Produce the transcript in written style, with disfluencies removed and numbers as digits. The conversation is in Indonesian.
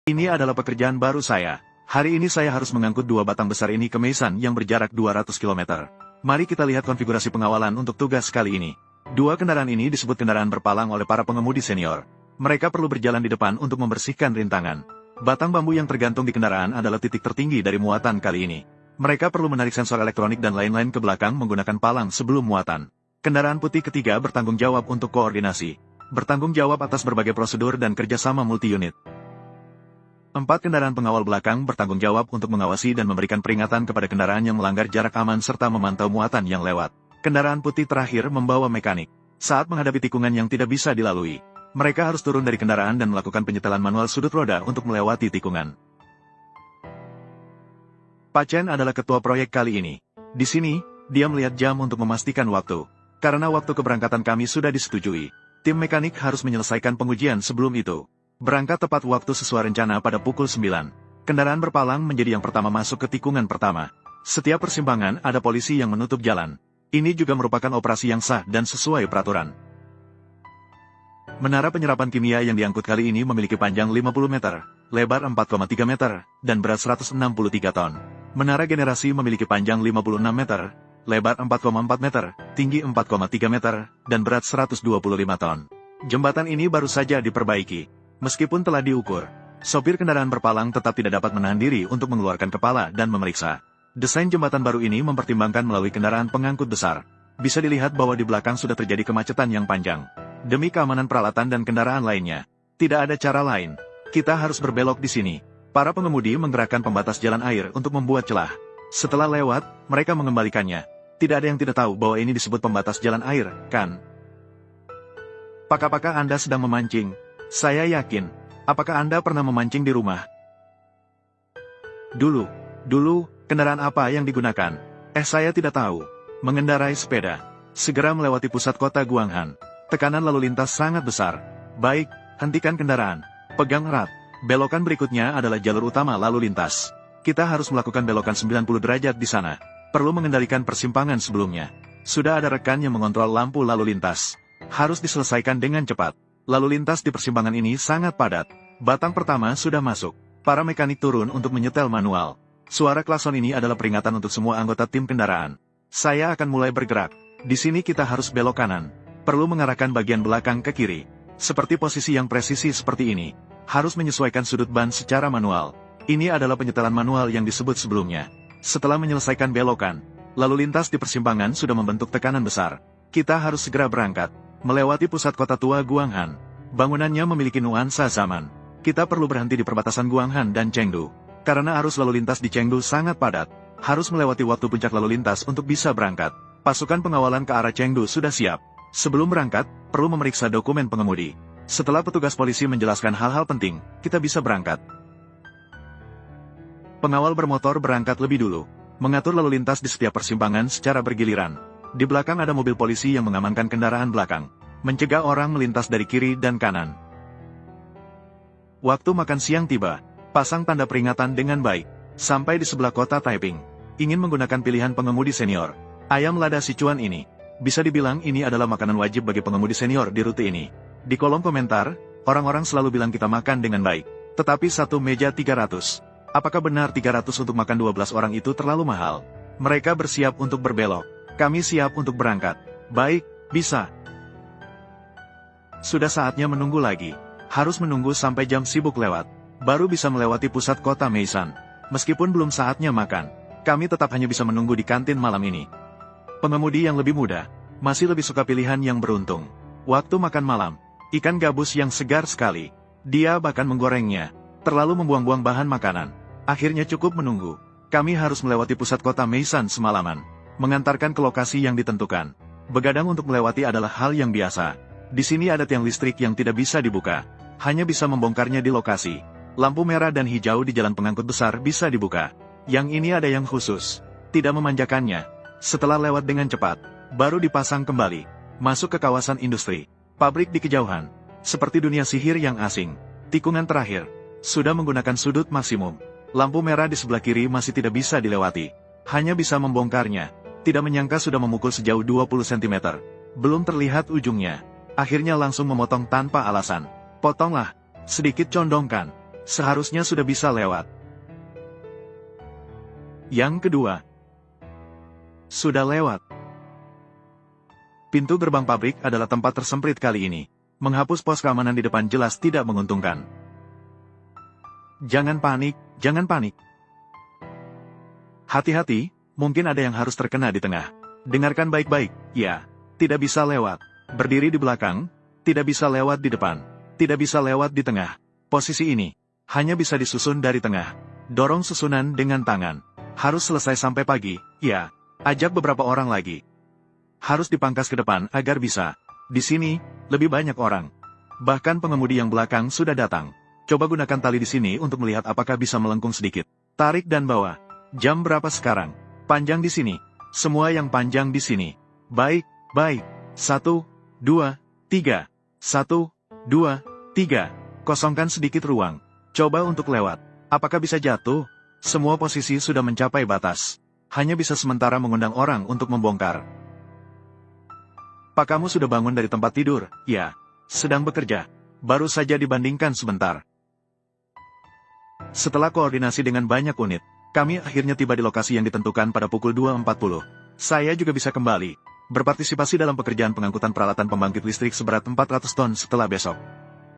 Ini adalah pekerjaan baru saya. Hari ini saya harus mengangkut dua batang besar ini ke Meisan yang berjarak 200 km. Mari kita lihat konfigurasi pengawalan untuk tugas kali ini. Dua kendaraan ini disebut kendaraan berpalang oleh para pengemudi senior. Mereka perlu berjalan di depan untuk membersihkan rintangan. Batang bambu yang tergantung di kendaraan adalah titik tertinggi dari muatan kali ini. Mereka perlu menarik sensor elektronik dan lain-lain ke belakang menggunakan palang sebelum muatan. Kendaraan putih ketiga bertanggung jawab untuk koordinasi. Bertanggung jawab atas berbagai prosedur dan kerjasama multi-unit. 4 kendaraan pengawal belakang bertanggung jawab untuk mengawasi dan memberikan peringatan kepada kendaraan yang melanggar jarak aman serta memantau muatan yang lewat. Kendaraan putih terakhir membawa mekanik. Saat menghadapi tikungan yang tidak bisa dilalui, mereka harus turun dari kendaraan dan melakukan penyetelan manual sudut roda untuk melewati tikungan. Pak Chen adalah ketua proyek kali ini. Di sini, dia melihat jam untuk memastikan waktu. Karena waktu keberangkatan kami sudah disetujui, tim mekanik harus menyelesaikan pengujian sebelum itu. Berangkat tepat waktu sesuai rencana pada pukul 9. Kendaraan berpalang menjadi yang pertama masuk ke tikungan pertama. Setiap persimpangan ada polisi yang menutup jalan. Ini juga merupakan operasi yang sah dan sesuai peraturan. Menara penyerapan kimia yang diangkut kali ini memiliki panjang 50 meter, lebar 4,3 meter, dan berat 163 ton. Menara generasi memiliki panjang 56 meter, lebar 4,4 meter, tinggi 4,3 meter, dan berat 125 ton. Jembatan ini baru saja diperbaiki. Meskipun telah diukur, sopir kendaraan berpalang tetap tidak dapat menahan diri untuk mengeluarkan kepala dan memeriksa. Desain jembatan baru ini mempertimbangkan melalui kendaraan pengangkut besar. Bisa dilihat bahwa di belakang sudah terjadi kemacetan yang panjang. Demi keamanan peralatan dan kendaraan lainnya, tidak ada cara lain. Kita harus berbelok di sini. Para pengemudi menggerakkan pembatas jalan air untuk membuat celah. Setelah lewat, mereka mengembalikannya. Tidak ada yang tidak tahu bahwa ini disebut pembatas jalan air, kan? Apakah Anda sedang memancing? Saya yakin. Apakah Anda pernah memancing di rumah? Dulu, kendaraan apa yang digunakan? Saya tidak tahu. Mengendarai sepeda. Segera melewati pusat kota Guanghan. Tekanan lalu lintas sangat besar. Baik, hentikan kendaraan. Pegang erat. Belokan berikutnya adalah jalur utama lalu lintas. Kita harus melakukan belokan 90 derajat di sana. Perlu mengendalikan persimpangan sebelumnya. Sudah ada rekan yang mengontrol lampu lalu lintas. Harus diselesaikan dengan cepat. Lalu lintas di persimpangan ini sangat padat. Batang pertama sudah masuk. Para mekanik turun untuk menyetel manual. Suara klakson ini adalah peringatan untuk semua anggota tim kendaraan. Saya akan mulai bergerak. Di sini kita harus belok kanan. Perlu mengarahkan bagian belakang ke kiri. Seperti posisi yang presisi seperti ini. Harus menyesuaikan sudut ban secara manual. Ini adalah penyetelan manual yang disebut sebelumnya. Setelah menyelesaikan belokan, lalu lintas di persimpangan sudah membentuk tekanan besar. Kita harus segera berangkat. Melewati pusat kota tua Guanghan. Bangunannya memiliki nuansa zaman. Kita perlu berhenti di perbatasan Guanghan dan Chengdu. Karena arus lalu lintas di Chengdu sangat padat. Harus melewati waktu puncak lalu lintas untuk bisa berangkat. Pasukan pengawalan ke arah Chengdu sudah siap. Sebelum berangkat, perlu memeriksa dokumen pengemudi. Setelah petugas polisi menjelaskan hal-hal penting, kita bisa berangkat. Pengawal bermotor berangkat lebih dulu. Mengatur lalu lintas di setiap persimpangan secara bergiliran. Di belakang ada mobil polisi yang mengamankan kendaraan belakang. Mencegah orang melintas dari kiri dan kanan. Waktu makan siang tiba. Pasang tanda peringatan dengan baik. Sampai di sebelah kota Taiping. Ingin menggunakan pilihan pengemudi senior. Ayam lada Sichuan ini. Bisa dibilang ini adalah makanan wajib bagi pengemudi senior di rute ini. Di kolom komentar, orang-orang selalu bilang kita makan dengan baik. Tetapi satu meja 300. Apakah benar 300 untuk makan 12 orang itu terlalu mahal? Mereka bersiap untuk berbelok. Kami siap untuk berangkat. Baik, bisa. Sudah saatnya menunggu lagi. Harus menunggu sampai jam sibuk lewat. Baru bisa melewati pusat kota Meisan. Meskipun belum saatnya makan, kami tetap hanya bisa menunggu di kantin malam ini. Pengemudi yang lebih muda, masih lebih suka pilihan yang beruntung. Waktu makan malam, ikan gabus yang segar sekali. Dia bahkan menggorengnya. Terlalu membuang-buang bahan makanan. Akhirnya cukup menunggu. Kami harus melewati pusat kota Meisan semalaman. Mengantarkan ke lokasi yang ditentukan. Begadang untuk melewati adalah hal yang biasa. Di sini ada tiang listrik yang tidak bisa dibuka. Hanya bisa membongkarnya di lokasi. Lampu merah dan hijau di jalan pengangkut besar bisa dibuka. Yang ini ada yang khusus. Tidak memanjakannya. Setelah lewat dengan cepat, baru dipasang kembali. Masuk ke kawasan industri. Pabrik di kejauhan. Seperti dunia sihir yang asing. Tikungan terakhir. Sudah menggunakan sudut maksimum. Lampu merah di sebelah kiri masih tidak bisa dilewati. Hanya bisa membongkarnya. Tidak menyangka sudah memukul sejauh 20 cm. Belum terlihat ujungnya. Akhirnya langsung memotong tanpa alasan. Potonglah. Sedikit condongkan. Seharusnya sudah bisa lewat. Yang kedua. Sudah lewat. Pintu gerbang pabrik adalah tempat tersempit kali ini. Menghapus pos keamanan di depan jelas tidak menguntungkan. Jangan panik, jangan panik. Hati-hati, mungkin ada yang harus terkena di tengah. Dengarkan baik-baik, ya. Tidak bisa lewat. Berdiri di belakang, tidak bisa lewat di depan. Tidak bisa lewat di tengah. Posisi ini hanya bisa disusun dari tengah. Dorong susunan dengan tangan. Harus selesai sampai pagi, ya. Ajak beberapa orang lagi. Harus dipangkas ke depan agar bisa. Di sini, lebih banyak orang. Bahkan pengemudi yang belakang sudah datang. Coba gunakan tali di sini untuk melihat apakah bisa melengkung sedikit. Tarik dan bawa. Jam berapa sekarang? Panjang di sini. Semua yang panjang di sini. Baik, baik. 1, 2, 3. 1, 2, 3. Kosongkan sedikit ruang. Coba untuk lewat. Apakah bisa jatuh? Semua posisi sudah mencapai batas. Hanya bisa sementara mengundang orang untuk membongkar. Pak, kamu sudah bangun dari tempat tidur? Ya. Sedang bekerja. Baru saja dibandingkan sebentar. Setelah koordinasi dengan banyak unit, kami akhirnya tiba di lokasi yang ditentukan pada pukul 2.40. Saya juga bisa kembali berpartisipasi dalam pekerjaan pengangkutan peralatan pembangkit listrik seberat 400 ton setelah besok.